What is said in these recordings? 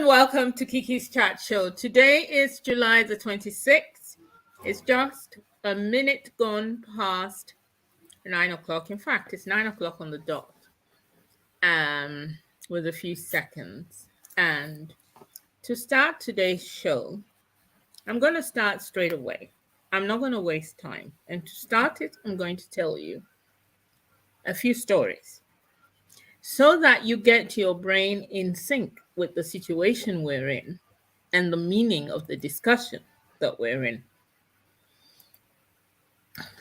welcome to Kiki's Chat Show. Today is July the 26th. It's just a minute gone past 9 o'clock. In fact, it's 9 o'clock on the dot, with a few seconds. And to start today's show, I'm going to start straight away. I'm not going to waste time. And to start it, I'm going to tell you a few stories so that you get your brain in sync with the situation we're in and the meaning of the discussion that we're in.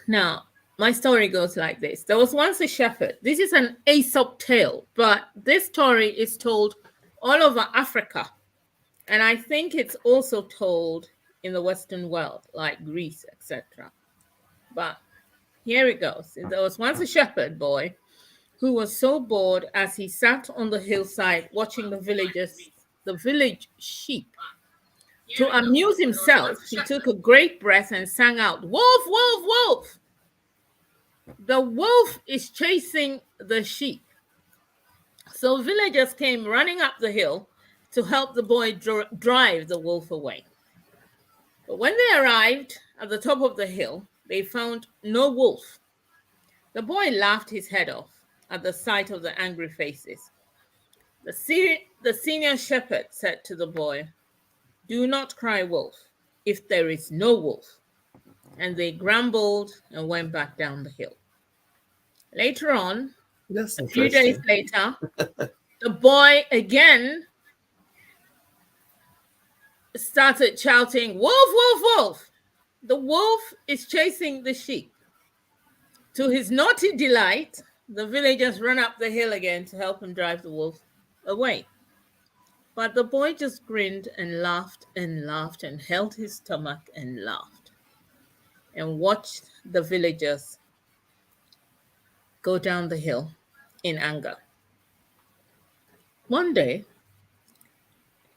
Now, my story goes like this. There was once a shepherd. This is an Aesop tale, but this story is told all over Africa. And I think it's also told in the Western world, like Greece, etc. But here it goes. There was once a shepherd boy who was so bored as he sat on the hillside watching the village sheep. To amuse himself, he took a great breath and sang out, "Wolf, wolf, wolf! The wolf is chasing the sheep." So villagers came running up the hill to help the boy drive the wolf away. But when they arrived at the top of the hill, they found no wolf. The boy laughed his head off at the sight of the angry faces. The senior shepherd said to the boy, "Do not cry wolf if there is no wolf." And they grumbled and went back down the hill. Later on, a few days later, the boy again started shouting, "Wolf, wolf, wolf! The wolf is chasing the sheep." To his naughty delight, the villagers ran up the hill again to help him drive the wolf away. But the boy just grinned and laughed and held his stomach and laughed and watched the villagers go down the hill in anger. One day,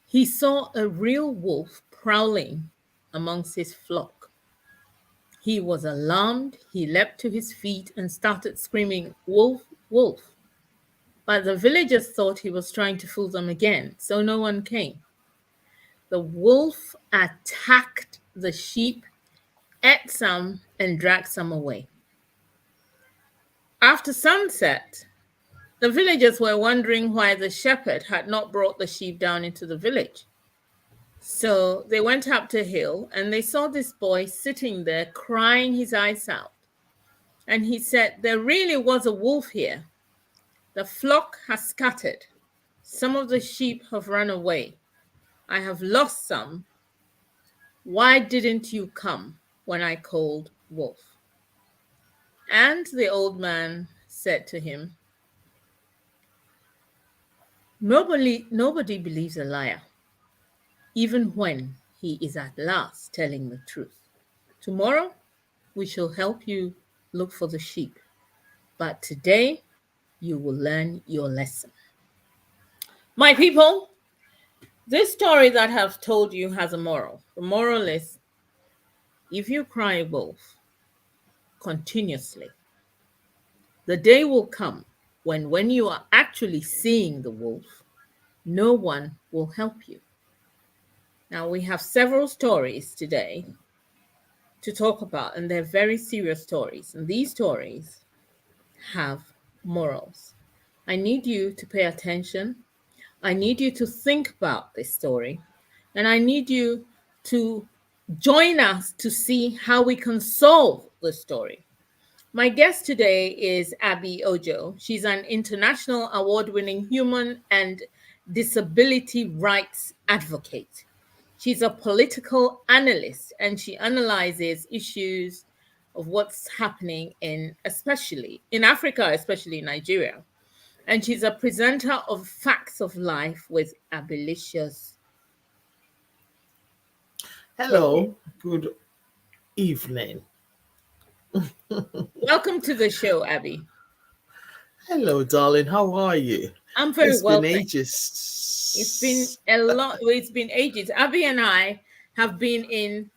he saw a real wolf prowling amongst his flock. He was alarmed. He leapt to his feet and started screaming, "Wolf, wolf." But the villagers thought he was trying to fool them again, so no one came. The wolf attacked the sheep, ate some, and dragged some away. After sunset, the villagers were wondering why the shepherd had not brought the sheep down into the village. So they went up the hill and they saw this boy sitting there crying his eyes out. And he said, "There really was a wolf here. The flock has scattered. Some of the sheep have run away. I have lost some. Why didn't you come when I called wolf?" And the old man said to him, Nobody believes a liar, even when he is at last telling the truth. Tomorrow, we shall help you look for the sheep. But today, you will learn your lesson. My people, this story that I've told you has a moral. The moral is, if you cry wolf continuously, the day will come when you are actually seeing the wolf, no one will help you. Now, we have several stories today to talk about, and they're very serious stories. And these stories have morals. I need you to pay attention. I need you to think about this story. And I need you to join us to see how we can solve the story. My guest today is Abby Ojo. She's an international award-winning human and disability rights advocate. She's a political analyst, and she analyzes issues of what's happening especially in Africa, especially Nigeria. And she's a presenter of Facts of Life with ABBILICIOUS. Hello, good evening. Welcome to the show, Abby. Hello, darling. How are you? I'm very well. It's been ages. It's been a lot. It's been ages. Abby and I have been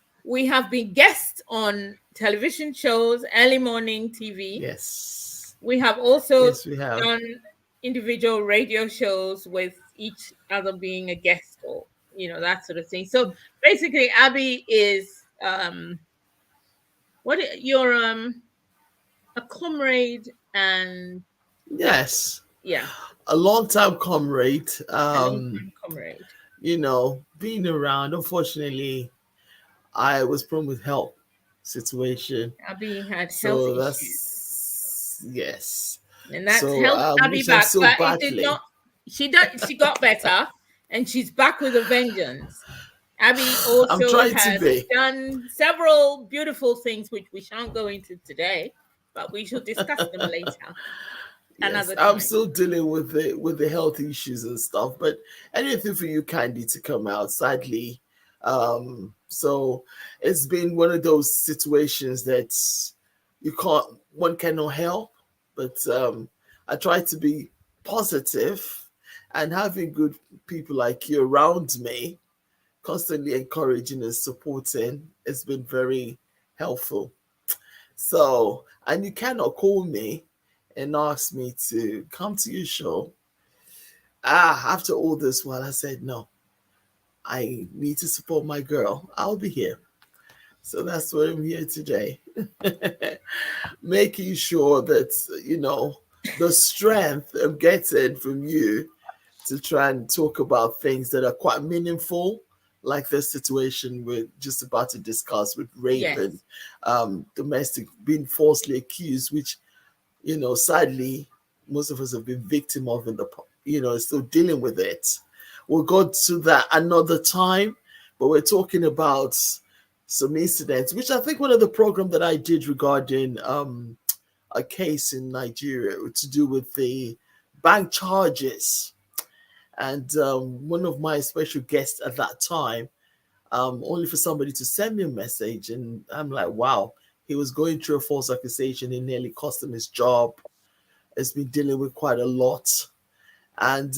guests on television shows, early morning TV. Yes. We have also done individual radio shows with each other being a guest or that sort of thing. So basically, Abby is you're a comrade, and Yes, yeah, a long time comrade. a long time comrade. Being around. Unfortunately, I was prone with health situation, Abby had health so issues, that's yes. and that's So held Abby which I'm back. still But it did battling. not. She got better, and she's back with a vengeance. Abby I'm also trying to has be. done several beautiful things, which we shan't go into today, but we shall discuss them later, Yes, another I'm time. still dealing with the health issues and stuff, but anything for you, Candy, to come out. Sadly, so it's been one of those situations that one cannot help. But I try to be positive, and having good people like you around me, constantly encouraging and supporting, has been very helpful. So, and you cannot call me and ask me to come to your show. After all this while, I said, no, I need to support my girl. I'll be here. So that's why I'm here today. Making sure that, the strength I'm getting from you to try and talk about things that are quite meaningful, like this situation we're just about to discuss with rape and Yes. domestic being falsely accused, which sadly, most of us have been victim of still dealing with it. We'll go to that another time, but we're talking about some incidents, which I think one of the program that I did regarding a case in Nigeria to do with the bank charges. And one of my special guests at that time, only for somebody to send me a message, and I'm like, wow, he was going through a false accusation. It nearly cost him his job. Has been dealing with quite a lot, and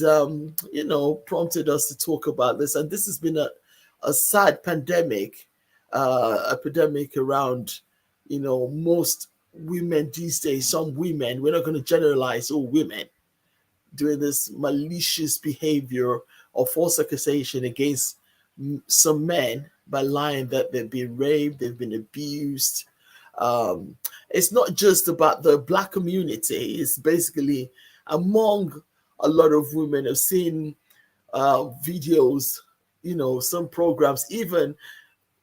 prompted us to talk about this. And this has been a sad pandemic, epidemic around, most women these days. Some women, we're not going to generalize all women, doing this malicious behavior or false accusation against some men by lying that they've been raped, they've been abused. Um, it's not just about the black community, it's basically among a lot of women. I've seen videos, some programs, even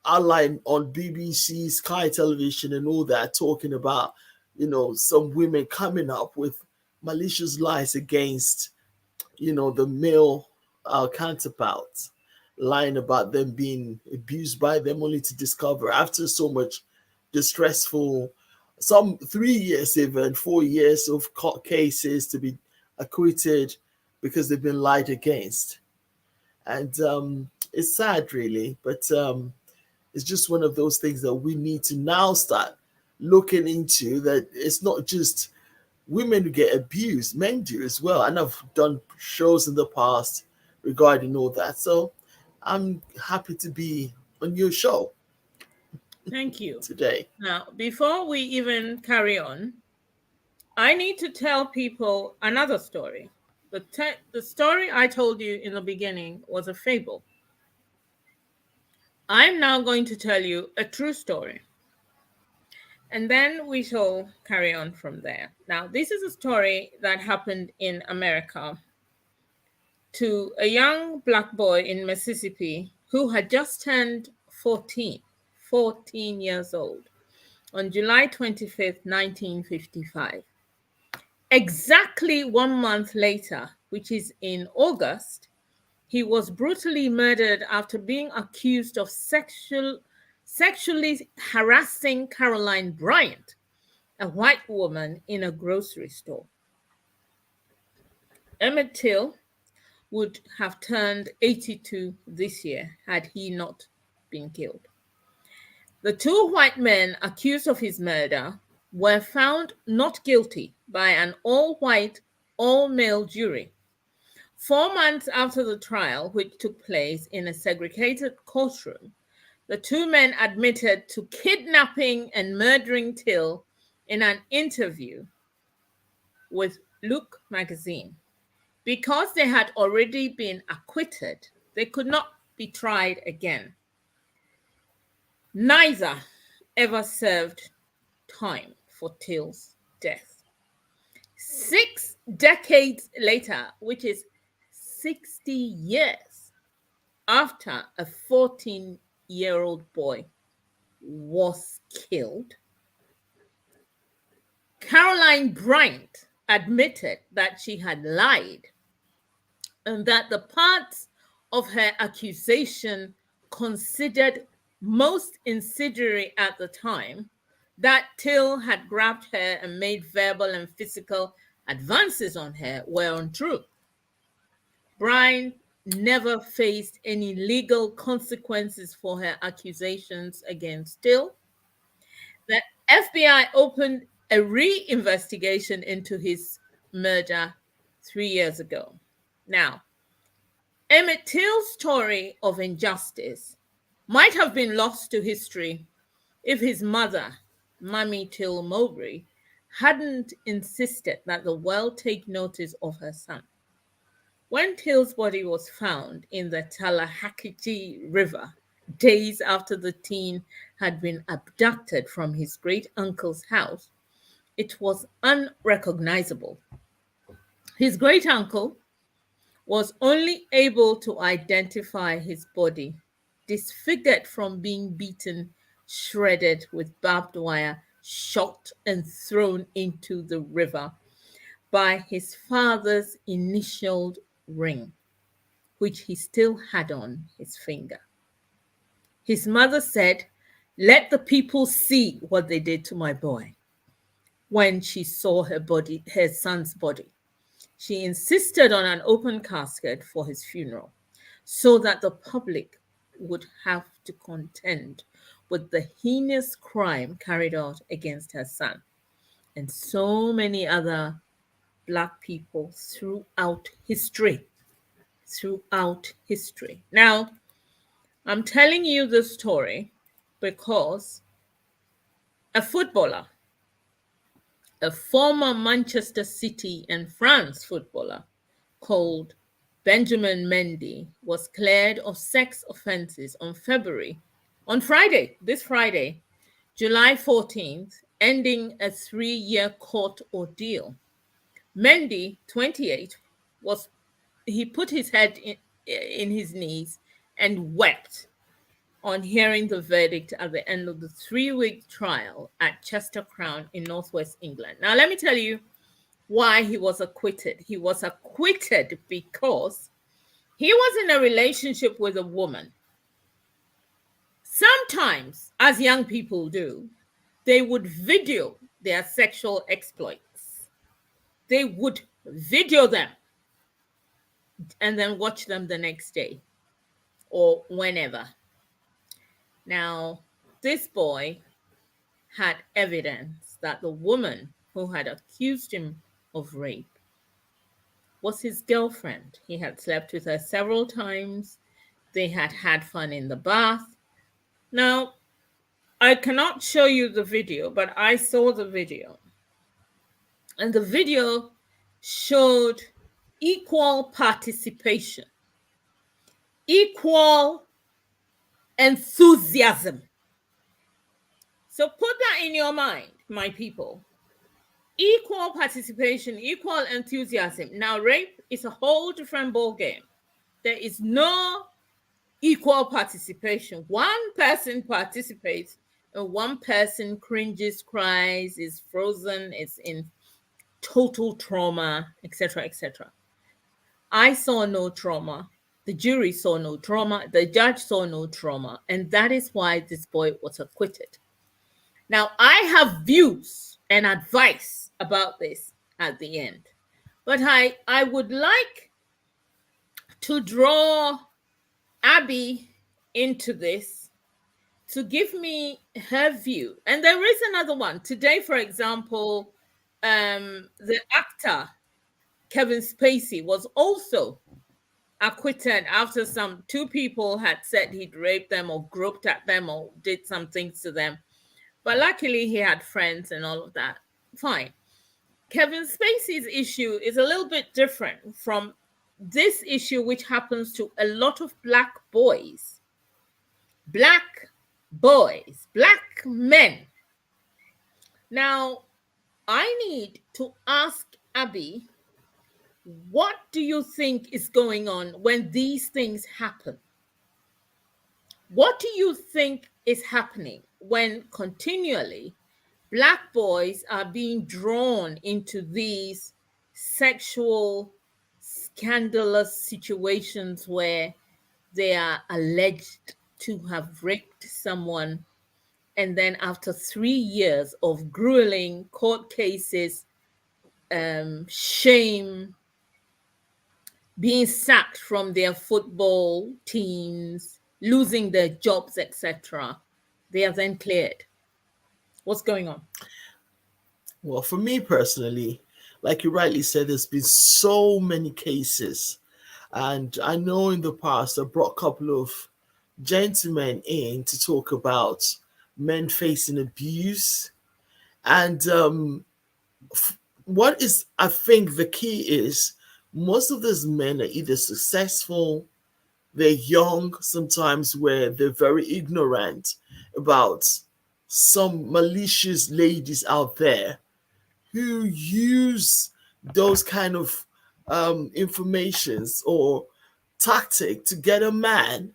outline on BBC, Sky Television, and all that, talking about, some women coming up with malicious lies against, the male counterparts, lying about them being abused by them, only to discover after so much distressful, some 3 years, even 4 years of court cases, to be acquitted because they've been lied against. And it's sad, really, but it's just one of those things that we need to now start looking into, that it's not just women who get abused, men do as well. And I've done shows in the past regarding all that. So I'm happy to be on your show Thank you. today. Now, before we even carry on, I need to tell people another story. The story I told you in the beginning was a fable. I'm now going to tell you a true story, and then we shall carry on from there. Now, this is a story that happened in America to a young black boy in Mississippi who had just turned 14 years old on July 25th, 1955. Exactly 1 month later, which is in August, he was brutally murdered after being accused of sexually harassing Caroline Bryant, a white woman in a grocery store. Emmett Till would have turned 82 this year had he not been killed. The two white men accused of his murder were found not guilty by an all white, all male jury. 4 months after the trial, which took place in a segregated courtroom, the two men admitted to kidnapping and murdering Till in an interview with Look magazine. Because they had already been acquitted, they could not be tried again. Neither ever served time for Till's death. 6 decades later, which is 60 years after a 14-year-old boy was killed, Caroline Bryant admitted that she had lied and that the parts of her accusation considered most incendiary at the time, that Till had grabbed her and made verbal and physical advances on her, were untrue. Bryant never faced any legal consequences for her accusations against Till. The FBI opened a re-investigation into his murder 3 years ago. Now, Emmett Till's story of injustice might have been lost to history if his mother, Mammy Till Mowbray, hadn't insisted that the world take notice of her son. When Till's body was found in the Tallahatchie River, days after the teen had been abducted from his great-uncle's house, it was unrecognizable. His great-uncle was only able to identify his body, disfigured from being beaten, shredded with barbed wire, shot and thrown into the river, by his father's initialed ring, which he still had on his finger. His mother said, "Let the people see what they did to my boy," when she saw her son's body. She insisted on an open casket for his funeral so that the public would have to contend with the heinous crime carried out against her son and so many other Black people throughout history. Now, I'm telling you this story because a footballer, a former Manchester City and France footballer called Benjamin Mendy, was cleared of sex offenses on this Friday, July 14th, ending a 3-year court ordeal. Mendy, 28, he put his head in his knees and wept on hearing the verdict at the end of the 3-week trial at Chester Crown in Northwest England. Now, let me tell you why he was acquitted. He was acquitted because he was in a relationship with a woman. Sometimes, as young people do, they would video their sexual exploits. They would video them and then watch them the next day or whenever. Now, this boy had evidence that the woman who had accused him of rape was his girlfriend. He had slept with her several times. They had had fun in the bath. Now, I cannot show you the video, but I saw the video. And the video showed equal participation, equal enthusiasm. So put that in your mind, my people. Equal participation, equal enthusiasm. Now, rape is a whole different ballgame. There is no equal participation. One person participates and one person cringes, cries, is frozen, is in total trauma, etc., etc. I saw no trauma. The jury saw no trauma. The judge saw no trauma. And that is why this boy was acquitted. Now, I have views and advice about this at the end. But I would like to draw Abby into this to give me her view. And there is another one. Today, for example, the actor, Kevin Spacey, was also acquitted after two people had said he'd raped them or groped at them or did some things to them. But luckily, he had friends and all of that. Fine. Kevin Spacey's issue is a little bit different from this issue, which happens to a lot of black boys, black black men. Now, I need to ask Abby, what do you think is going on when these things happen? What do you think is happening when continually black boys are being drawn into these sexual scandalous situations where they are alleged to have raped someone, and then after 3 years of grueling court cases, shame, being sacked from their football teams, losing their jobs, etc., they are then cleared? What's going on? Well, for me personally, like you rightly said, there's been so many cases. And I know in the past I brought a couple of gentlemen in to talk about men facing abuse. And what is, I think, the key is most of these men are either successful, they're young, sometimes where they're very ignorant about some malicious ladies out there who use those kind of informations or tactic to get a man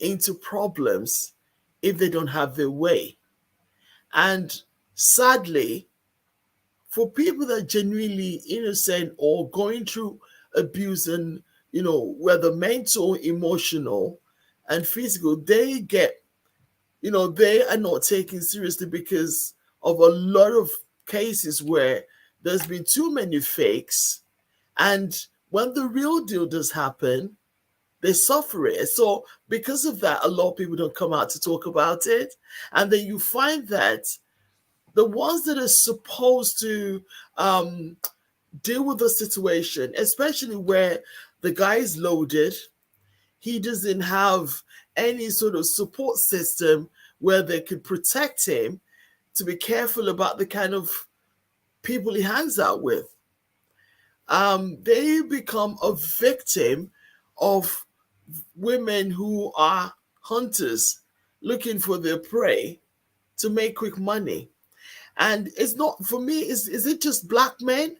into problems if they don't have their way. And sadly, for people that are genuinely innocent or going through abuse and, whether mental, emotional, and physical, they get, they are not taken seriously because of a lot of cases where there's been too many fakes. And when the real deal does happen, they suffer it. So because of that, a lot of people don't come out to talk about it. And then you find that the ones that are supposed to deal with the situation, especially where the guy is loaded, he doesn't have any sort of support system where they could protect him, to be careful about the kind of people he hangs out with. They become a victim of women who are hunters looking for their prey to make quick money. And it's not, for me, is it just black men?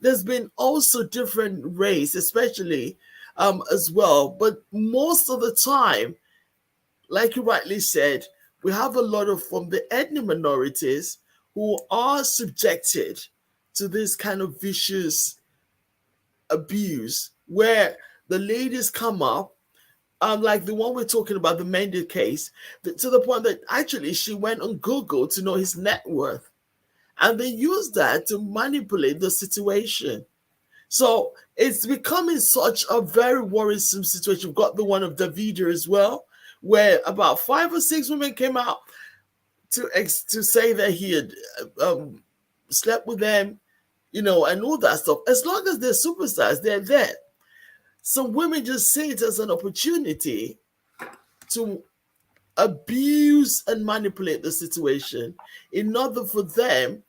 There's been also different race, especially as well. But most of the time, like you rightly said, we have a lot of from the ethnic minorities who are subjected to this kind of vicious abuse where the ladies come up, like the one we're talking about, the Mendy case, to the point that actually she went on Google to know his net worth. And they use that to manipulate the situation. So it's becoming such a very worrisome situation. We've got the one of Davido as well, where about 5 or 6 women came out to say that he had slept with them, and all that stuff. As long as they're superstars, they're there. Some women just see it as an opportunity to abuse and manipulate the situation in order for them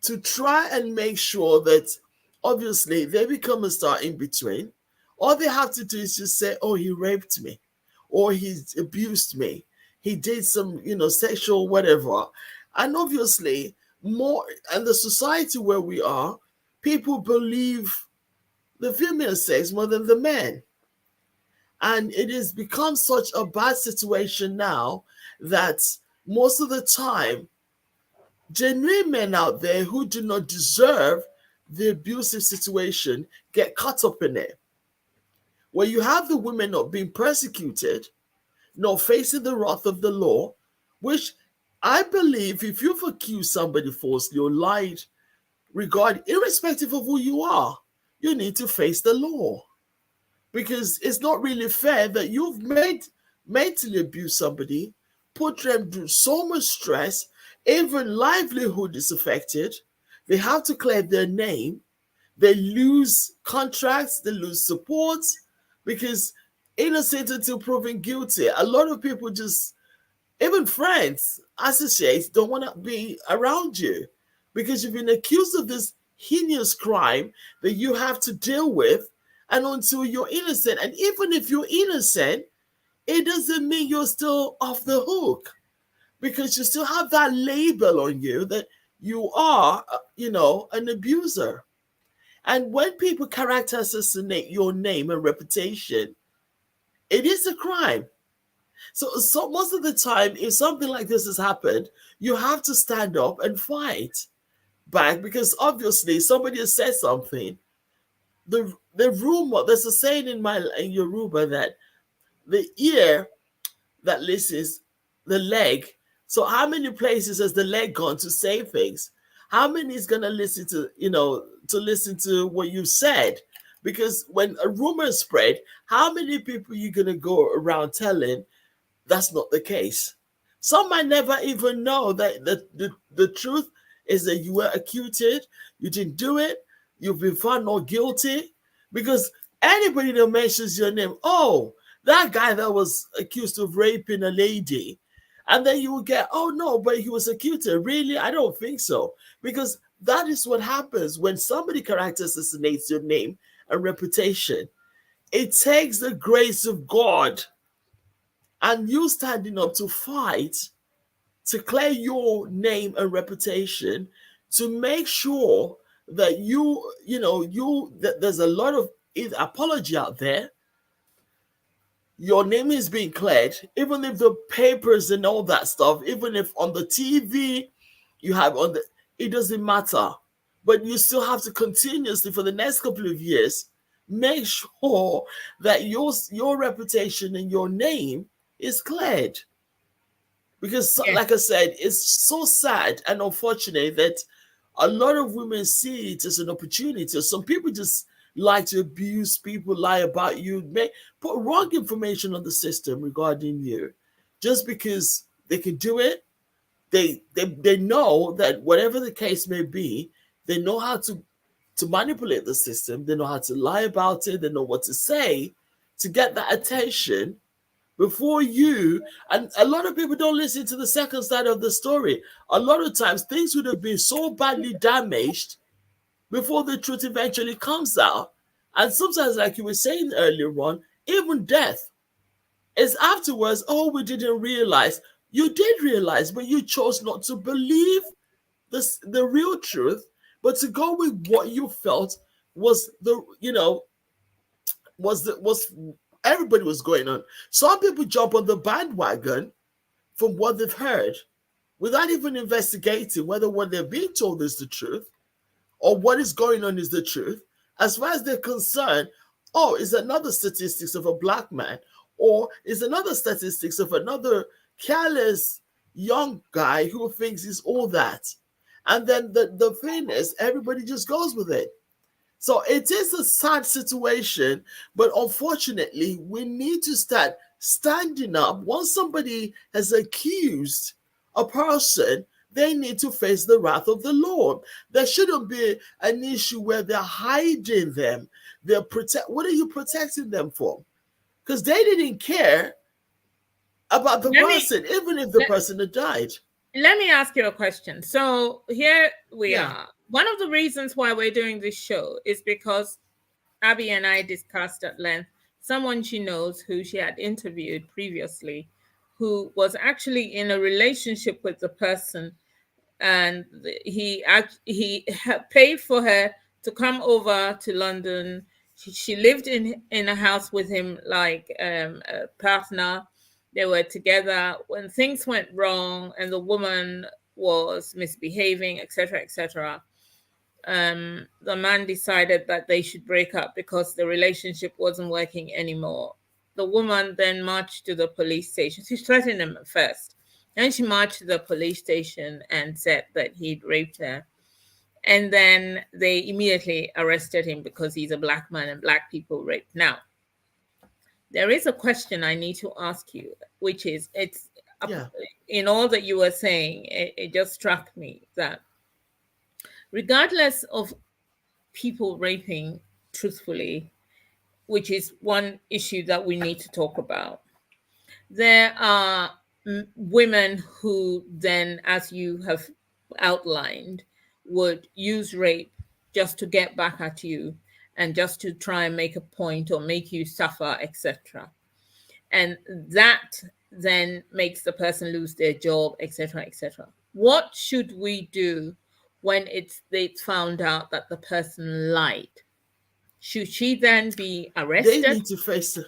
to try and make sure that obviously they become a star in between. All they have to do is just say, oh, he raped me, or he abused me, he did some, sexual whatever. And obviously more in the society where we are, people believe the female sex more than the men. And it has become such a bad situation now that most of the time, genuine men out there who do not deserve the abusive situation get caught up in it. Where you have the women not being persecuted, not facing the wrath of the law, which I believe if you've accused somebody falsely or lied irrespective of who you are, you need to face the law. Because it's not really fair that you've mentally abused somebody, put them through so much stress, even livelihood is affected. They have to clear their name. They lose contracts, they lose support, because innocent until proven guilty. A lot of people just, even friends, associates, don't want to be around you because you've been accused of this heinous crime that you have to deal with. and until you're innocent. And even if you're innocent, it doesn't mean you're still off the hook, because you still have that label on you that you are, an abuser. And when people character assassinate your name and reputation, it is a crime. So most of the time, if something like this has happened, you have to stand up and fight back, because obviously somebody has said something. The rumor, there's a saying in Yoruba that the ear that listens, the leg. So how many places has the leg gone to say things? How many is gonna listen to what you said? Because when a rumor is spread, how many people you gonna go around telling that's not the case? Some might never even know that the truth is that you were accused, you didn't do it, you've been found not guilty. Because anybody that mentions your name, oh, that guy that was accused of raping a lady, and then you will get, oh no, but he was accused. Really? I don't think so. Because that is what happens when somebody character assassinates your name and reputation. It takes the grace of God and you standing up to fight to clear your name and reputation, to make sure that that there's a lot of apology out there. Your name is being cleared, even if the papers and all that stuff, even if on the TV you have it doesn't matter. But you still have to continuously, for the next couple of years, make sure that your reputation and your name is cleared. Because, Yes. like I said, it's so sad and unfortunate that a lot of women see it as an opportunity. Some people just like to abuse people, lie about you, put wrong information on the system regarding you, just because they can do it. They know that whatever the case may be, they know how to manipulate the system. They know how to lie about it. They know what to say to get that attention before you. And a lot of people don't listen to the second side of the story. A lot of times things would have been so badly damaged before the truth eventually comes out. And sometimes, like you were saying earlier on, even death is afterwards. Oh, we didn't realize. You did realize, but you chose not to believe the real truth, but to go with what you felt was was everybody was going on. Some people jump on the bandwagon from what they've heard without even investigating whether what they're being told is the truth or what is going on is the truth. As far as they're concerned, oh, is another statistics of a black man, or is another statistics of another careless young guy who thinks he's all that. And then the thing is, everybody just goes with it. So it is a sad situation, but unfortunately, we need to start standing up. Once somebody has accused a person, they need to face the wrath of the Lord. There shouldn't be an issue where they're hiding them. What are you protecting them from? Because they didn't care about the Let me person, even if the let, person had died. let me ask you a question. So here we Yeah, are. One of the reasons why we're doing this show is because Abby and I discussed at length someone she knows who she had interviewed previously, who was actually in a relationship with the person, and he paid for her to come over to London. She lived in a house with him like a partner. They were together when things went wrong and the woman was misbehaving, etc., etc. The man decided that they should break up because the relationship wasn't working anymore. The woman then marched to the police station. She threatened him at first. Then she marched to the police station and said that he'd raped her. And then they immediately arrested him because he's a black man and black people rape. Now, there is a question I need to ask you, which is yeah, in all that you were saying, it just struck me that regardless of people raping truthfully, which is one issue that we need to talk about, there are women who then, as you have outlined, would use rape just to get back at you and just to try and make a point or make you suffer, etc. And that then makes the person lose their job, etc., etc. What should we do when it's found out that the person lied? Should she then be They arrested? need to face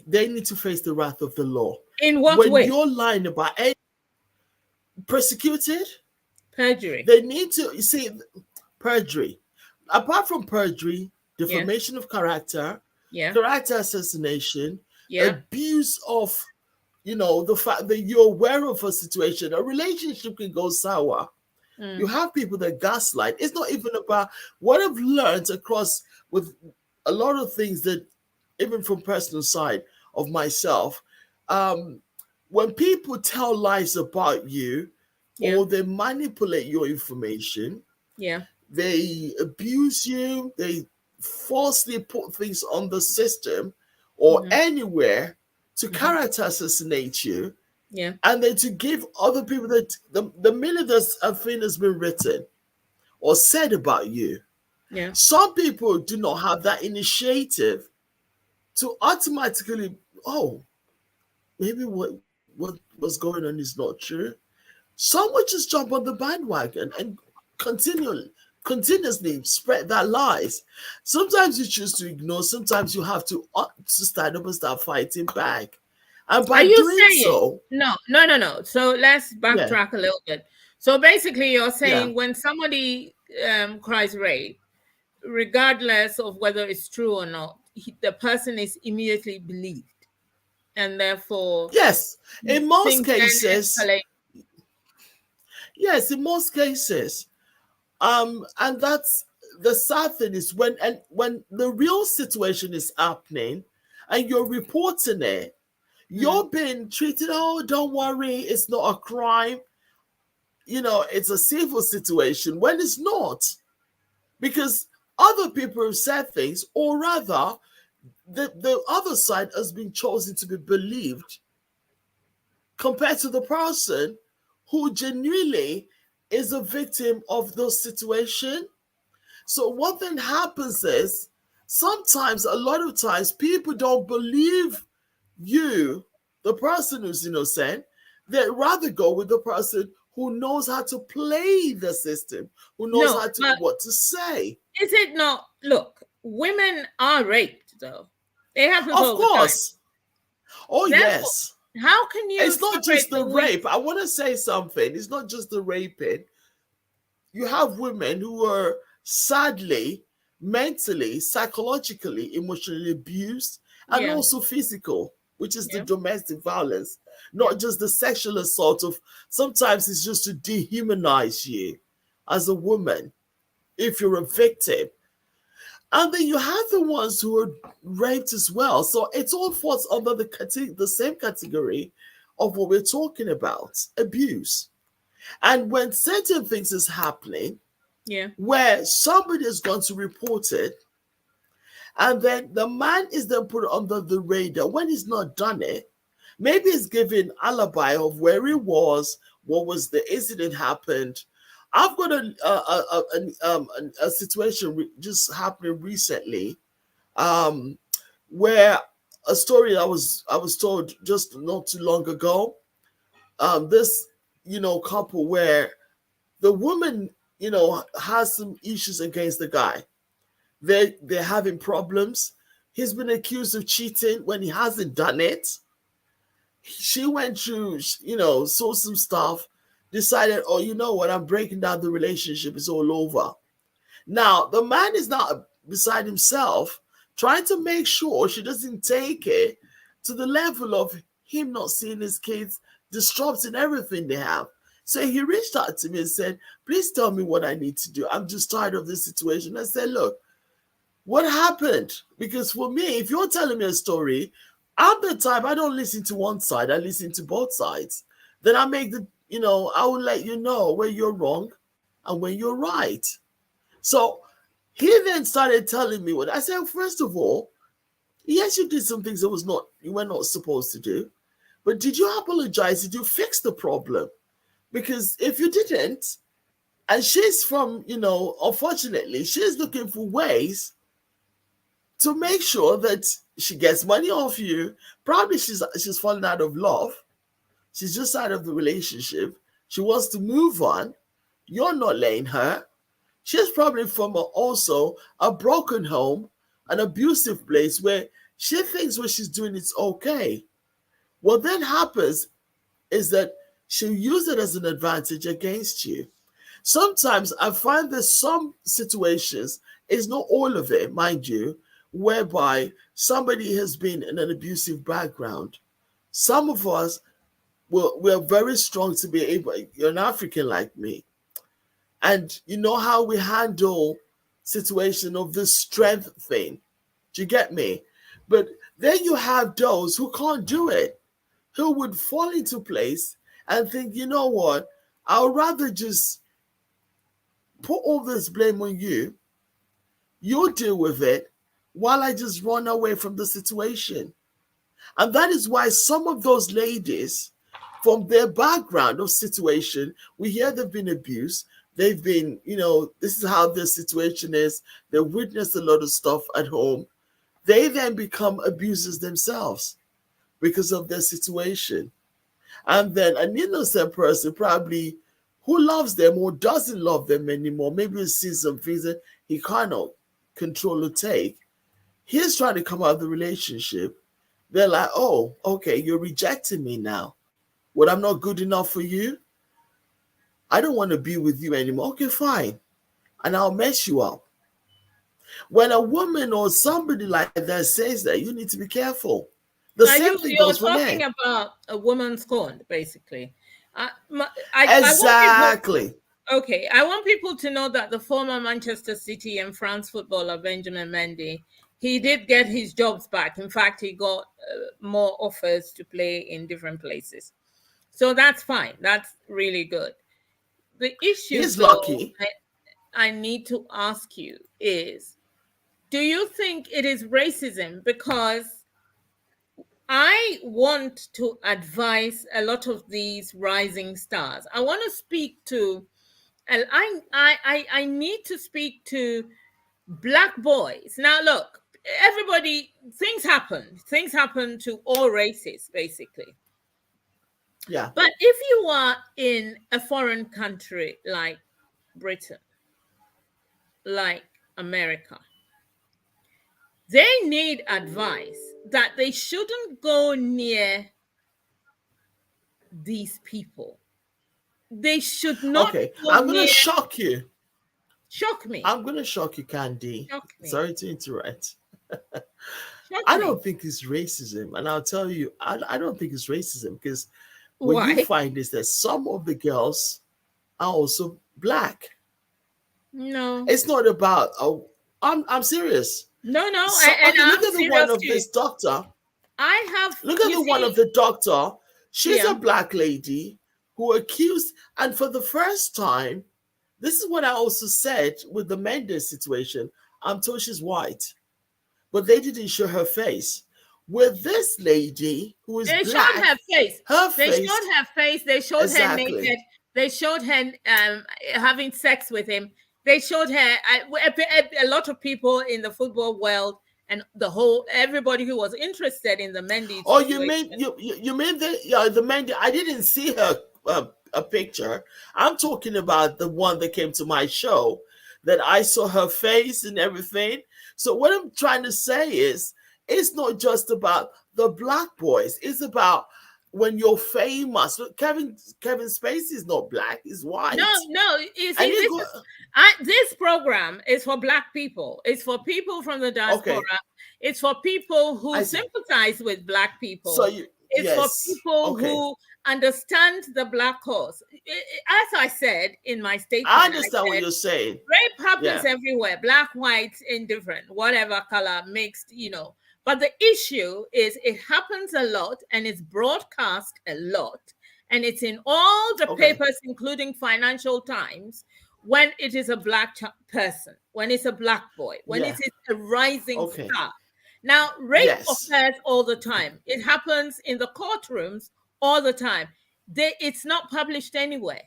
they need to face the wrath of the law. In what When way? you're lying about any persecuted, Perjury. they need to, you see, perjury. Apart from perjury, Yeah. defamation of character, Yeah. character assassination, Yeah. abuse of, the fact that you're aware of a situation. A relationship can go sour. You have people that gaslight. It's not even about what I've learned across with a lot of things that, even from personal side of myself, when people tell lies about you, Yeah. or they manipulate your information, Yeah. they abuse you, they falsely put things on the system or anywhere to character assassinate you, Yeah. and then to give other people that the minute a thing has been written or said about you, Yeah. some people do not have that initiative to automatically, oh, maybe what's going on is not true. Some would just jump on the bandwagon and continuously spread that lies. Sometimes you choose to ignore. Sometimes you have to stand up and start fighting back. And Are by you doing saying so, no? So let's yeah, backtrack a little bit. So basically, you're yeah, saying when somebody cries rape, regardless of whether it's true or not, the person is immediately believed, and therefore yes, in most things then cases, escalate. yes, in most cases, and that's the sad thing is when the real situation is happening, and you're reporting it, you're being treated, oh, don't worry, it's not a crime. It's a civil situation when it's not, because other people have said things, or rather, the other side has been chosen to be believed compared to the person who genuinely is a victim of the situation. So what then happens is sometimes, a lot of times, people don't believe you, the person who's innocent. They'd rather go with the person who knows how to play the system, who knows No, how to but what to say. is it not? Look, women are raped, though. It happens Of all the time. course. Oh, Therefore, yes. how can you It's not separate just the the women? rape. I want to say something. It's not just the raping. You have women who are sadly, mentally, psychologically, emotionally abused, and Yeah, also physical, which is the yeah, domestic violence, yeah. not just the sexual assault of, sometimes it's just to dehumanize you as a woman if you're a victim. And then you have the ones who are raped as well. So it all falls under the same category of what we're talking about, abuse. And when certain things is happening, Yeah. where somebody is going to report it, and then the man is then put under the radar when he's not done it, maybe he's given alibi of where he was, what was the incident happened. I've got a situation just happening recently, where a story I was told just not too long ago. This couple where the woman has some issues against the guy. They're having problems. He's been accused of cheating when he hasn't done it. She went through, saw some stuff, decided, oh, you know what, I'm breaking down the relationship, it's all over. Now, the man is not beside himself, trying to make sure she doesn't take it to the level of him not seeing his kids, disrupting everything they have. So he reached out to me and said, please tell me what I need to do. I'm just tired of this situation. I said, look, what happened? Because for me, if you're telling me a story, I'm the type, I don't listen to one side, I listen to both sides. Then I make I will let you know where you're wrong and when you're right. So he then started telling me what I said. First of all, yes, you did some things that you were not supposed to do, but did you apologize? Did you fix the problem? Because if you didn't, And she's from, unfortunately, she's looking for ways to make sure that she gets money off you. Probably she's fallen out of love. She's just out of the relationship. She wants to move on. You're not letting her. She's probably from also a broken home, an abusive place where she thinks what she's doing is okay. What then happens is that she'll use it as an advantage against you. Sometimes I find there's some situations, it's not all of it, mind you, whereby somebody has been in an abusive background. Some of us, we're very strong to be able, you're an African like me, and you know how we handle situation of this strength thing. Do you get me? But then you have those who can't do it, who would fall into place and think, you know what, I'd rather just put all this blame on you. You deal with it while I just run away from the situation. And that is why some of those ladies, from their background of situation, we hear they've been abused. They've been, this is how their situation is. They've witnessed a lot of stuff at home. They then become abusers themselves because of their situation. And then an innocent person probably who loves them or doesn't love them anymore, maybe he sees some things that he cannot control or take. He's trying to come out of the relationship. They're like, oh, okay, you're rejecting me now. What, I'm not good enough for you? I don't want to be with you anymore. Okay, fine. And I'll mess you up. When a woman or somebody like that says that, you need to be careful. The same thing You're goes for men. talking about a woman scorned, basically. Exactly. I want people to know that the former Manchester City and France footballer Benjamin Mendy, he did get his jobs back. In fact, he got more offers to play in different places. So that's fine. That's really good. The issue, He's lucky. I need to ask you is, do you think it is racism? Because I want to advise a lot of these rising stars. I want to speak to, and I need to speak to Black boys. Now, look, everybody, things happen. Things happen to all races, basically. Yeah. But if you are in a foreign country like Britain, like America, they need advice that they shouldn't go near these people. They should not. Okay, I'm going to shock you. Shock me. I'm going to shock you, Candy. Shock me. Sorry to interrupt. Shock I me. don't think it's racism. And I'll tell you, I don't think it's racism because what Why? you find is that some of the girls are also Black. No. It's not about, I'm serious. No. So, and okay, I'm look at the one of too. this doctor. Look at the one of the doctor. She's a Black lady who accused, and for the first time, this is what I also said with the Mendes situation. I'm told she's white, but they didn't show her face. With this lady who is they Black, showed her face. They showed her face. They showed her naked. They showed her having sex with him. They showed her. A lot of people in the football world and everybody who was interested in the Mendy. Oh, you mean the Mendy? I didn't see her a picture. I'm talking about the one that came to my show that I saw her face and everything. So what I'm trying to say is, it's not just about the Black boys. It's about when you're famous. Look, Kevin Spacey is not Black; he's white. No. You see, this program is for Black people. It's for people from the diaspora. Okay. It's for people who sympathize with Black people. So it's for people who understand the Black cause. As I said in my statement, I understand what you're saying. Rape happens everywhere. Black, white, indifferent, whatever color, mixed, But the issue is it happens a lot and it's broadcast a lot. And it's in all the papers, including Financial Times, when it is a Black person, when it's a Black boy, when it is a rising star. Now, rape occurs all the time. It happens in the courtrooms all the time. It's not published anywhere.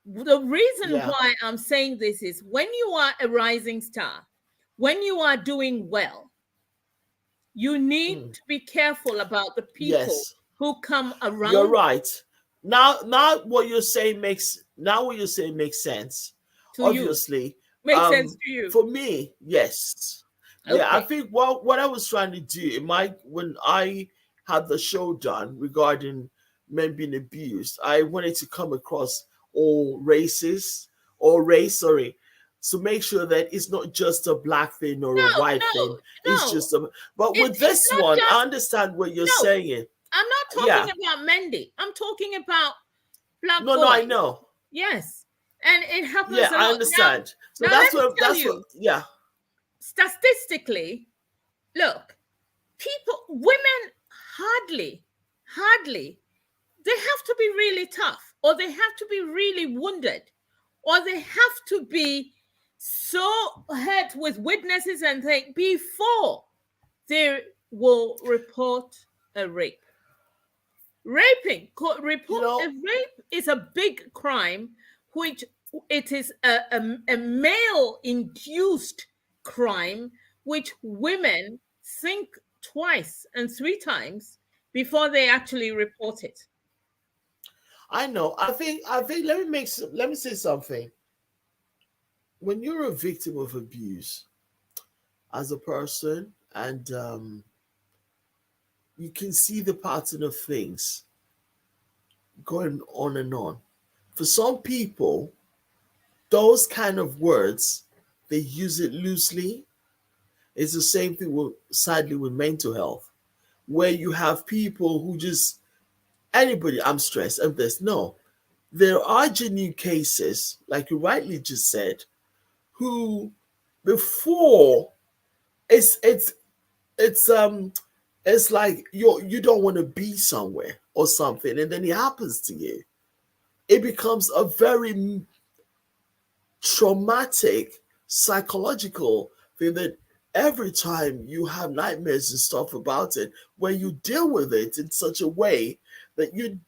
The reason Yeah. why I'm saying this is when you are a rising star, when you are doing well, you need Mm. to be careful about the people Yes. who come You're around right. Now what you're saying makes sense. to you. Obviously, Makes sense to you. for me, yes. Yeah, I Okay. think what I was trying to do in my when I had the show done regarding men being abused, I wanted to come across all races or race, sorry, to make sure that it's not just a black thing or a No, white thing. no, It's no. just a but with It's this not one, I just understand what you're no. saying. I'm not talking Yeah. about Mendy. I'm talking about black No, I boys. know. Yes. And it Yeah, happens a I lot. understand. So Now let me tell that's what you, yeah. statistically, look, women hardly, they have to be really tough, or they have to be really wounded, or they have to be so hurt with witnesses and things before they will report a rape. You Report a know, rape is a big crime, which it is a male induced crime, which women think twice and three times before they actually report it. I know. I think let me say something. When you're a victim of abuse as a person and you can see the pattern of things going on and on. For some people, those kind of words, they use it loosely. It's the same thing with sadly with mental health, where you have people who just anybody, I'm stressed, I'm this. No, there are genuine cases, like you rightly just said, who before it's it's it's it's like you don't want to be somewhere or something, and then it happens to you. It becomes a very traumatic psychological thing that every time you have nightmares and stuff about it, where you deal with it in such a way that you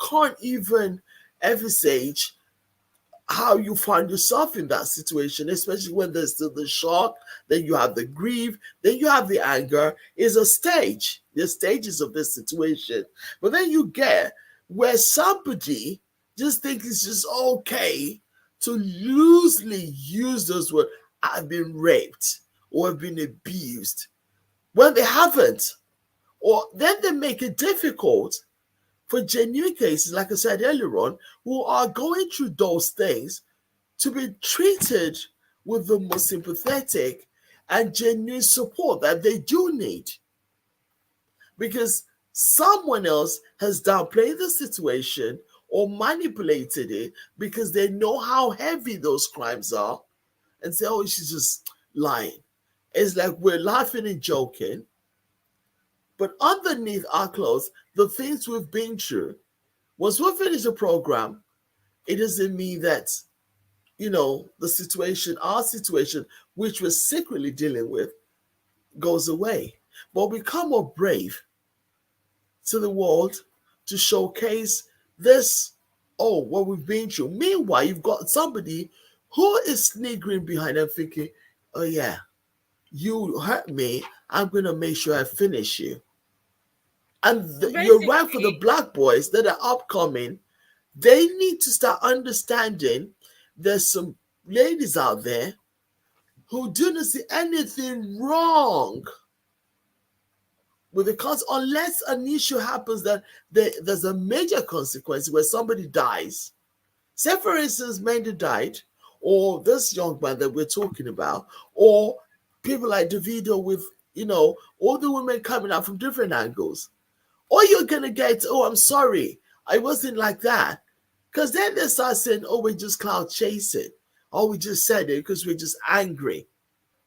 can't even envisage how you find yourself in that situation, especially when there's still the shock, then you have the grief, then you have the anger, is a stage. There's stages of this situation. But then you get where somebody just thinks it's just okay to loosely use those words, I've been raped or have been abused, when they haven't. Or then they make it difficult for genuine cases, like I said earlier on, who are going through those things to be treated with the most sympathetic and genuine support that they do need. Because someone else has downplayed the situation or manipulated it because they know how heavy those crimes are and say, oh, she's just lying. It's like we're laughing and joking, but underneath our clothes, the things we've been through, once we finish the program, it doesn't mean that our situation, which we're secretly dealing with, goes away. But we come more brave to the world to showcase this, oh, what we've been through. Meanwhile, you've got somebody who is sniggering behind them thinking, oh, yeah, you hurt me. I'm going to make sure I finish you. And So you're right for the basically, black boys that are upcoming. They need to start understanding there's some ladies out there who didn't see anything wrong with the cause, unless an issue happens that there's a major consequence where somebody dies. Say, for instance, Mandy died, or this young man that we're talking about, or people like Davido with, all the women coming out from different angles. Or you're going to get, oh, I'm sorry, I wasn't like that. Because then they start saying, oh, we're just cloud chasing. Or we just said it because we're just angry.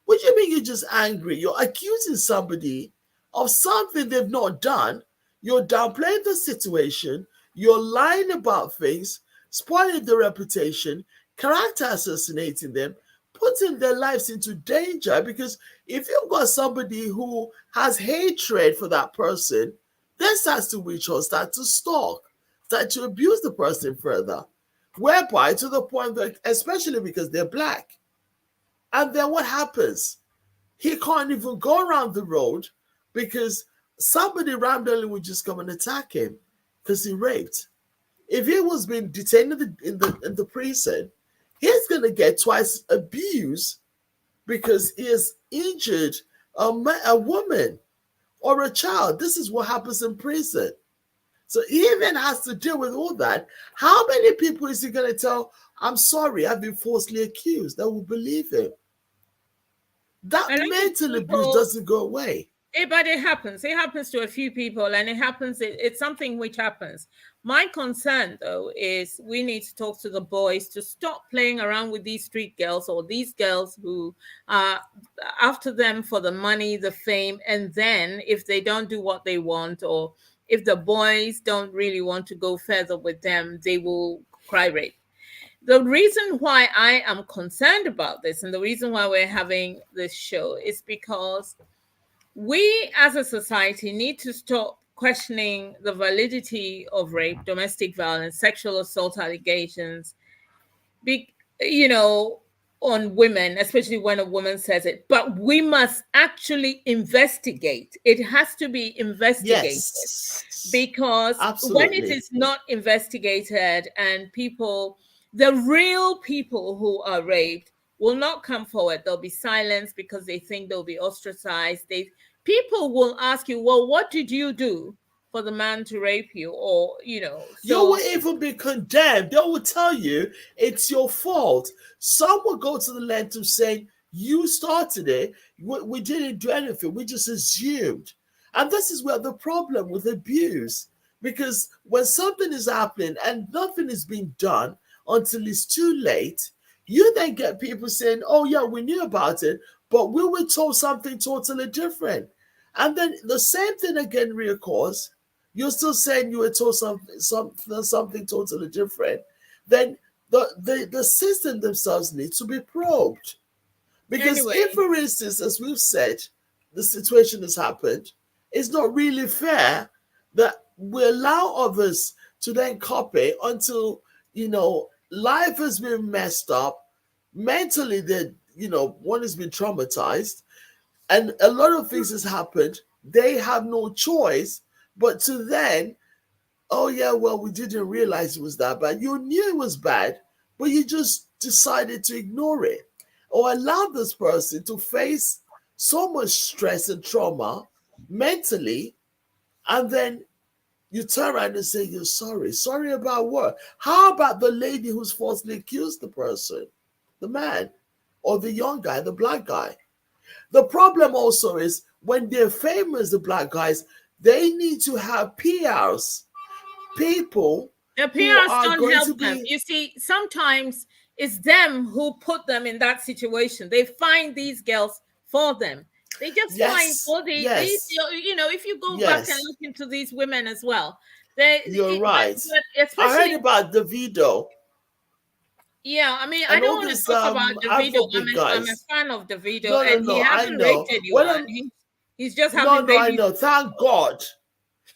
What do you mean you're just angry? You're accusing somebody of something they've not done. You're downplaying the situation. You're lying about things, spoiling their reputation, character assassinating them, putting their lives into danger. Because if you've got somebody who has hatred for that person, then starts to reach out, start to stalk, start to abuse the person further. whereby to the point that, especially because they're black, and then what happens? He can't even go around the road because somebody randomly would just come and attack him because he raped. If he was being detained in the prison, he's going to get twice abuse because he has injured a woman or a child. This is what happens in prison. So he even has to deal with all that. How many people is he going to tell, I'm sorry, I've been falsely accused, that will believe him? That mental abuse doesn't go away. But it happens. It happens to a few people, and it's something which happens. My concern, though, is we need to talk to the boys to stop playing around with these street girls or these girls who are after them for the money, the fame, and then if they don't do what they want, or if the boys don't really want to go further with them, they will cry rape. The reason why I am concerned about this, and the reason why we're having this show, is because we as a society need to stop questioning the validity of rape, domestic violence, sexual assault allegations, on women, especially when a woman says it. But we must actually investigate. It has to be investigated. Yes, because absolutely. When it is not investigated and the real people who are raped will not come forward, they'll be silenced because they think they'll be ostracized. People will ask you, well, what did you do for the man to rape you? Or, you will even be condemned. They will tell you it's your fault. Some will go to the length of saying, you started it. We didn't do anything. We just assumed. And this is where the problem with abuse, because when something is happening and nothing is being done until it's too late, you then get people saying, oh yeah, we knew about it, but we were told something totally different. And then the same thing again reoccurs. You're still saying you were told something totally different. Then the system themselves needs to be probed. Because if, for instance, as we've said, the situation has happened, it's not really fair that we allow others to then copy until, life has been messed up. Mentally, one has been traumatized. And a lot of things has happened. They have no choice but to then, oh yeah, well, we didn't realize it was that bad. You knew it was bad, but you just decided to ignore it or allow this person to face so much stress and trauma mentally, and then you turn around and say you're sorry. Sorry about what? How about the lady who's falsely accused the person, the man, or the young guy, the black guy? The problem also is when they're famous, the black guys, they need to have PRs, people. The PRs don't help them. You see, sometimes it's them who put them in that situation. They find these girls for them. They just find all these, if you go back and look into these women as well. You're right. I heard about Davido. Yeah, I mean, I don't want to talk about Davido. I'm a fan of Davido, and he hasn't raped anyone. He's just having babies. No, I know. Thank God.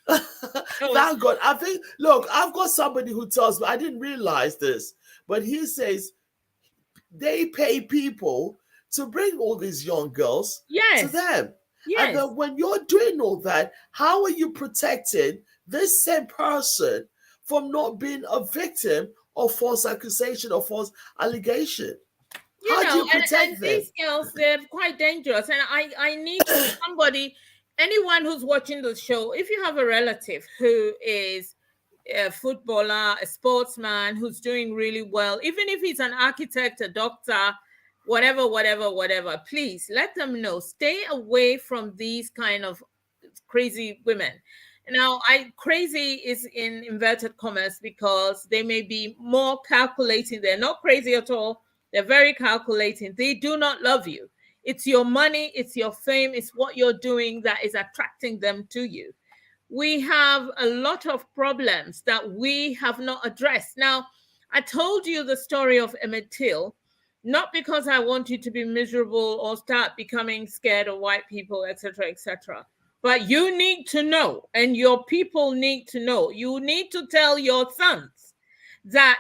Thank God. I think, look, I've got somebody who tells me, I didn't realize this, but he says they pay people to bring all these young girls to them. Yes. And then when you're doing all that, how are you protecting this same person from not being a victim of false accusation or false allegation? How do you protect them? These girls, they're quite dangerous. And I need somebody, anyone who's watching the show, if you have a relative who is a footballer, a sportsman, who's doing really well, even if he's an architect, a doctor, whatever, please let them know. Stay away from these kind of crazy women. Now, crazy is in inverted commas because they may be more calculating. They're not crazy at all. They're very calculating. They do not love you. It's your money, it's your fame, it's what you're doing that is attracting them to you. We have a lot of problems that we have not addressed. Now, I told you the story of Emmett Till, not because I want you to be miserable or start becoming scared of white people, etc., etc. But you need to know, and your people need to know. You need to tell your sons that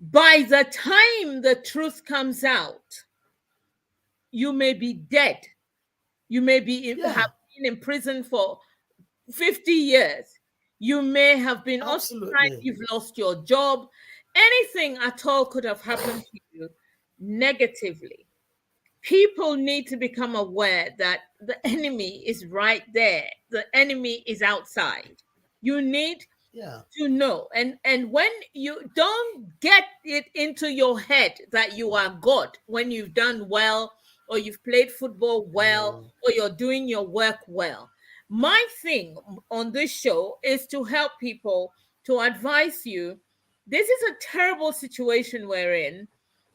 By the time the truth comes out, you may be dead. You may Yeah, have been in prison for 50 years. You may have been ostracized. absolutely. You've lost your job. Anything at all could have happened to you negatively. People need to become aware that the enemy is right there. The enemy is outside. You need Yeah. to know, and when you don't get it into your head that you are God when you've done well, or you've played football well, Mm. or you're doing your work well. My thing on this show is to help people, to advise you. This is a terrible situation we're in,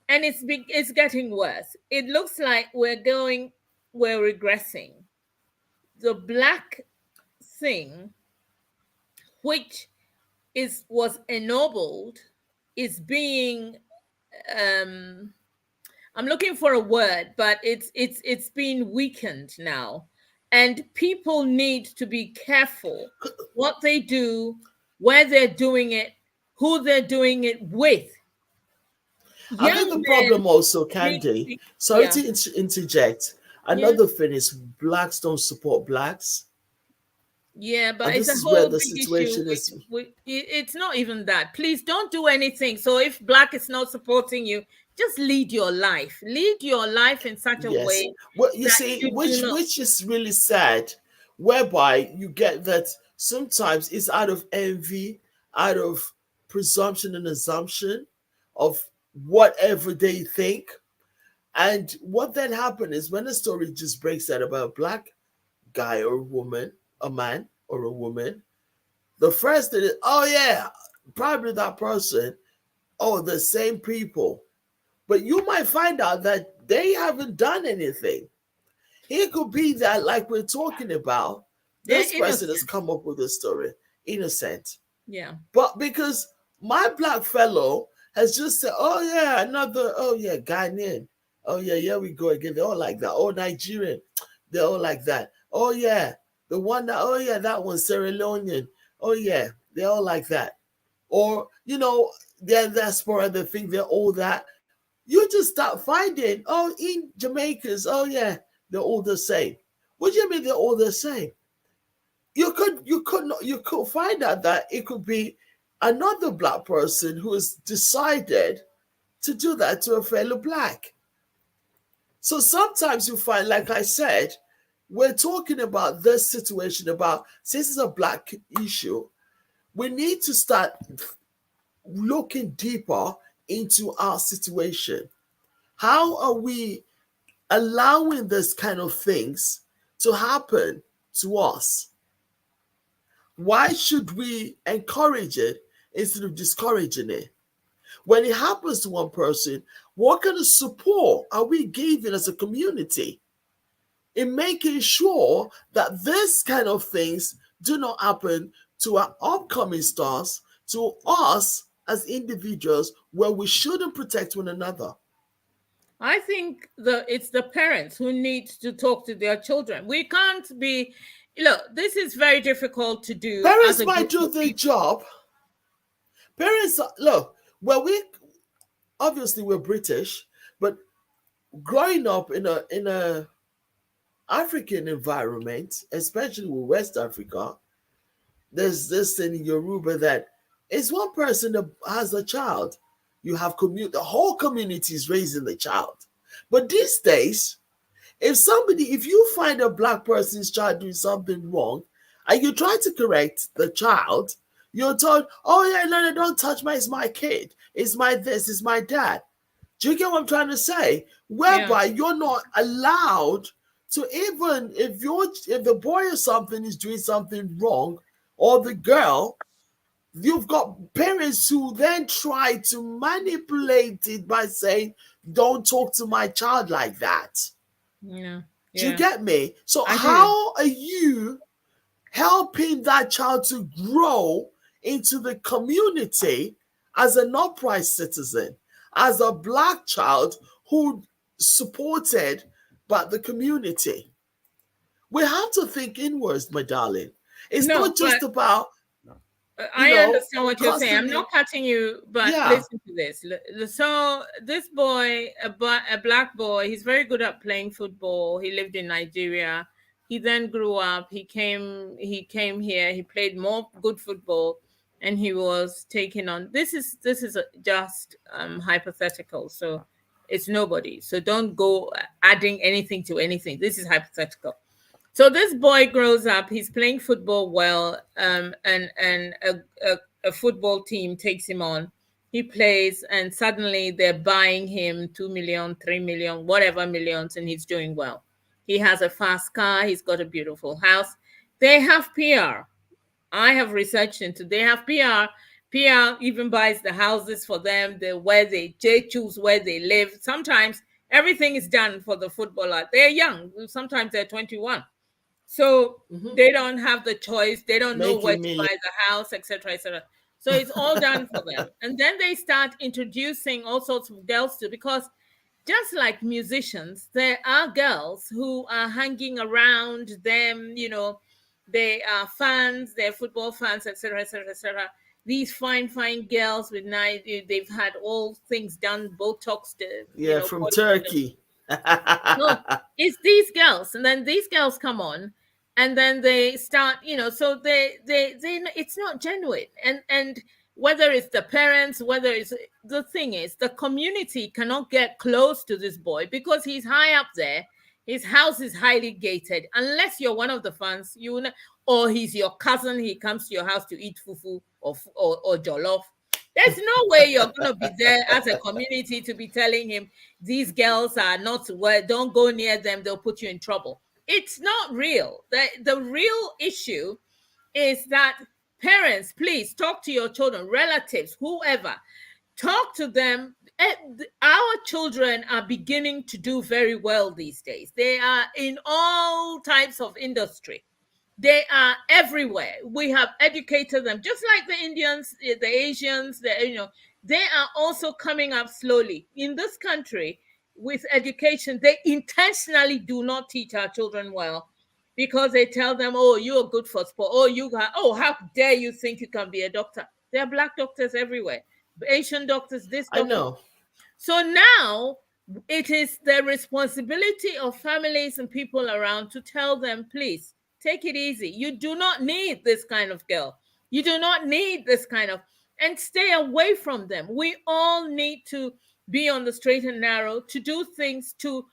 and it's getting worse. It looks like we're regressing. The black thing, which is was ennobled, is being, um I'm looking for a word, but it's being weakened now, and people need to be careful what they do, where they're doing it, who they're doing it with. I think Young the men problem also, need to Candy, be, sorry yeah, to interject. yeah. Another thing is blacks don't support blacks. Yeah, but And it's this a is where whole the big issue. situation is. It's not even that. Please don't do anything. So if black is not supporting you, just lead your life. Lead your life in such a Yes. way Well, you that see, you do not. which is really sad, whereby you get that sometimes it's out of envy, out of presumption and assumption of whatever they think. And what then happens is when a story just breaks out about a black guy or woman, a man or a woman, the first thing is, oh yeah, probably that person, oh, the same people. But you might find out that they haven't done anything. It could be that, like we're talking about, They're this person has innocent. come up with a story, innocent. Yeah. But because my black fellow has just said, oh yeah, another, oh yeah, Ghanaian. Oh yeah, here we go again. They're all like that. Oh, Nigerian. They're all like that. Oh yeah, the one that, oh yeah, that one, Sierra Leonean. Oh yeah, they're all like that. Or, they're diaspora, they think they're all that. You just start finding, oh, in Jamaicans, oh yeah, they're all the same. What do you mean they're all the same? You could find out that it could be another black person who has decided to do that to a fellow black. So sometimes you find, like I said, we're talking about this situation about, since it's a black issue, we need to start looking deeper into our situation. How are we allowing this kind of things to happen to us? Why should we encourage it instead of discouraging it? When it happens to one person, what kind of support are we giving as a community in making sure that this kind of things do not happen to our upcoming stars, to us as individuals, where we shouldn't protect one another? I think it's the parents who need to talk to their children. We can't be, look, this is very difficult to do as Parents a might group do of their people. job. Parents, look, well, we obviously we're British, but growing up in a African environment, especially with West Africa, there's this thing in Yoruba that it's one person that has a child. You have the whole community is raising the child. But these days, if you find a black person's child doing something wrong and you try to correct the child, you're told, oh yeah, no, don't touch it's my kid. It's my this, it's my dad. Do you get what I'm trying to say? Yeah. Whereby you're not allowed to, even if the boy or something is doing something wrong, or the girl, you've got parents who then try to manipulate it by saying, don't talk to my child like that. Yeah. Do you Yeah. get me? So I do. how are you helping that child to grow into the community as an upright citizen, as a black child who supported by the community? We have to think inwards, my darling. It's No, not just but about, you I know, understand what you're saying. I'm constantly. not cutting you, but Yeah. listen to this. So this boy, a black boy, he's very good at playing football. He lived in Nigeria. He then grew up. He came here. He played more good football, and he was taken on. This is just hypothetical. So it's nobody. So don't go adding anything to anything. This is hypothetical. So this boy grows up. He's playing football well, and a football team takes him on. He plays, and suddenly they're buying him 2 million, 3 million, whatever millions, and he's doing well. He has a fast car. He's got a beautiful house. They have PR. I have researched into. They have PR. PR even buys the houses for them. They choose where they live. Sometimes everything is done for the footballer. They're young. Sometimes they're 21, so they don't have the choice. They don't know where Making to millions. buy the house, etc., etc. So it's all done for them. And then they start introducing all sorts of girls to, because just like musicians, there are girls who are hanging around them, they are fans, they're football fans, etc., etc., etc. These fine, fine girls with nice, they've had all things done, Botox, Yeah, from body. Turkey. No, it's these girls, and then these girls come on, and then they start, so they it's not genuine, and whether it's the parents, whether it's the thing is, the community cannot get close to this boy because he's high up there. His house is highly gated. Unless you're one of the fans, or he's your cousin, he comes to your house to eat fufu or jollof. There's no way you're going to be there as a community to be telling him these girls are not well, don't go near them, they'll put you in trouble. It's not real. The real issue is that parents, please talk to your children, relatives, whoever, talk to them. Our children are beginning to do very well these days. They are in all types of industry. They are everywhere. We have educated them, just like the Indians, the Asians, they are also coming up slowly. In this country, with education, they intentionally do not teach our children well, because they tell them, oh, you're good for sport. How dare you think you can be a doctor? There are black doctors everywhere, Asian doctors, this I doctor. know. So now it is the responsibility of families and people around to tell them, please take it easy. You do not need this kind of girl. You do not need this kind of, and stay away from them. We all need to be on the straight and narrow, to do things to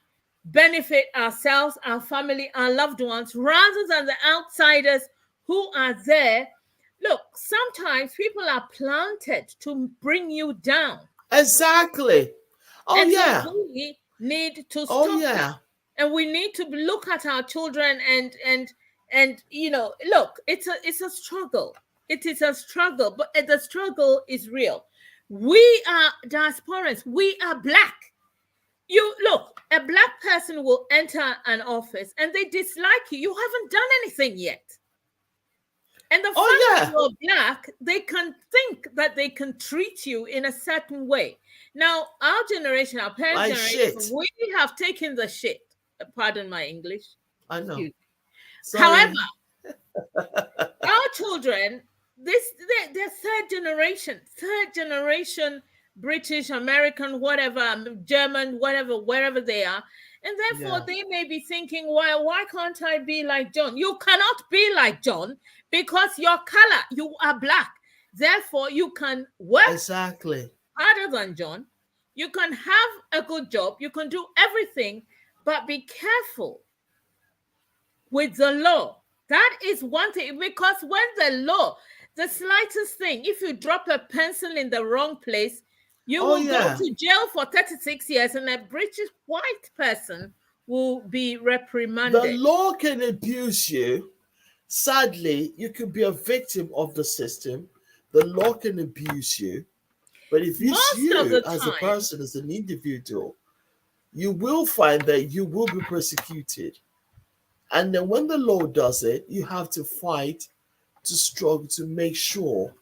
benefit ourselves, our family, our loved ones, rather than the outsiders who are there. Look, sometimes people are planted to bring you down. Exactly. Oh And so yeah. we need to Oh stop that. yeah. And we need to look at our children and look, it's a struggle. It is a struggle, but the struggle is real. We are diasporans. We are black. You look, a black person will enter an office and they dislike you. You haven't done anything yet. And the fact that yeah. you're black, they can think that they can treat you in a certain way. Our generation, our parents' Like generation, shit. we have taken the shit. Pardon my English. I know. However, Sorry. our children, they're third generation British, American, whatever, German, whatever, wherever they are. And therefore, Yeah. they may be thinking, why can't I be like John? You cannot be like John because your color, you are black. Therefore, you can work Exactly. harder than John. You can have a good job. You can do everything, but be careful with the law. That is one thing, because when the slightest thing, if you drop a pencil in the wrong place, you will go to jail for 36 years, and a British white person will be reprimanded. The law can abuse you. Sadly, you can be a victim of the system. The law can abuse you. But if it's you as a person, as an individual, you will find that you will be persecuted. And then when the law does it, you have to fight, to struggle, to make sure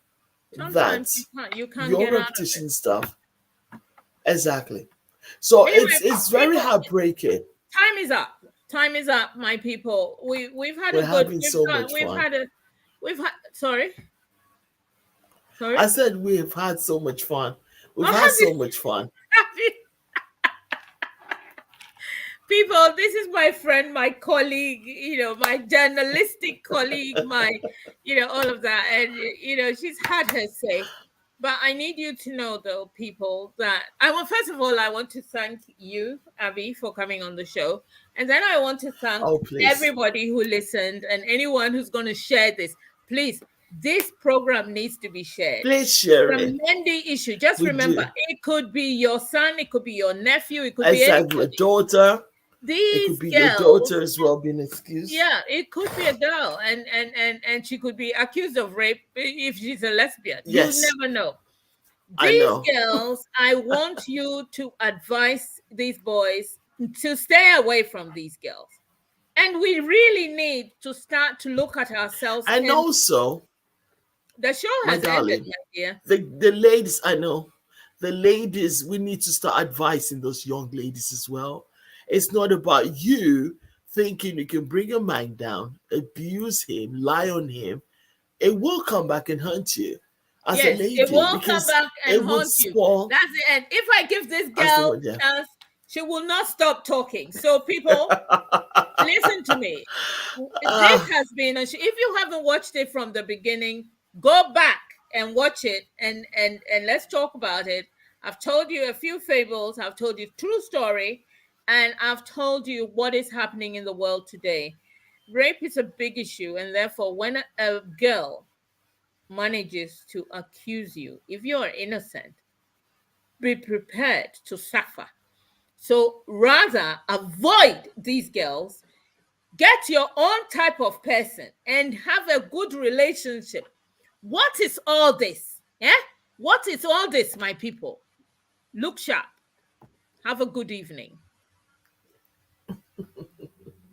that you can't your get repetition stuff. Exactly. So anyway, it's very heartbreaking. Time is up, my people. We've had We're having so much fun. Sorry. Sorry? I said we've had so much fun. Oh, We've had so much fun. have you people, this is my friend, my colleague, my journalistic colleague, all of that. And, she's had her say. But I need you to know, though, people, that first of all, I want to thank you, Abby, for coming on the show. And then I want to thank Oh, please. everybody who listened and anyone who's going to share this. Please, this program needs to be shared. Please share It's a it. Monday issue. Just remember, it could be your son, it could be your nephew, it could be Exactly. Your anybody. daughter. It These could be girls, your daughter as well being excused. yeah, it could be a girl, and she could be accused of rape if she's a lesbian. Yes. You never know. I These know. girls, I want you to advise these boys to stay away from these girls. And we really need to start to look at ourselves. And also, the show my has darling, ended, my dear. the ladies, I know, the ladies, we need to start advising those young ladies as well. It's not about you thinking you can bring a man down, abuse him, lie on him. It will come back and haunt you as a lady. It will come back and haunt you. That's it. And if I give this girl a chance, she will not stop talking. So people, listen to me. This has been, if you haven't watched it from the beginning, go back and watch it and let's talk about it. I've told you a few fables. I've told you true story. And I've told you what is happening in the world today. Rape is a big issue. And therefore, when a girl manages to accuse you, if you are innocent, be prepared to suffer. So rather avoid these girls, get your own type of person and have a good relationship. What is all this? What is all this, my people? Look sharp. Have a good evening.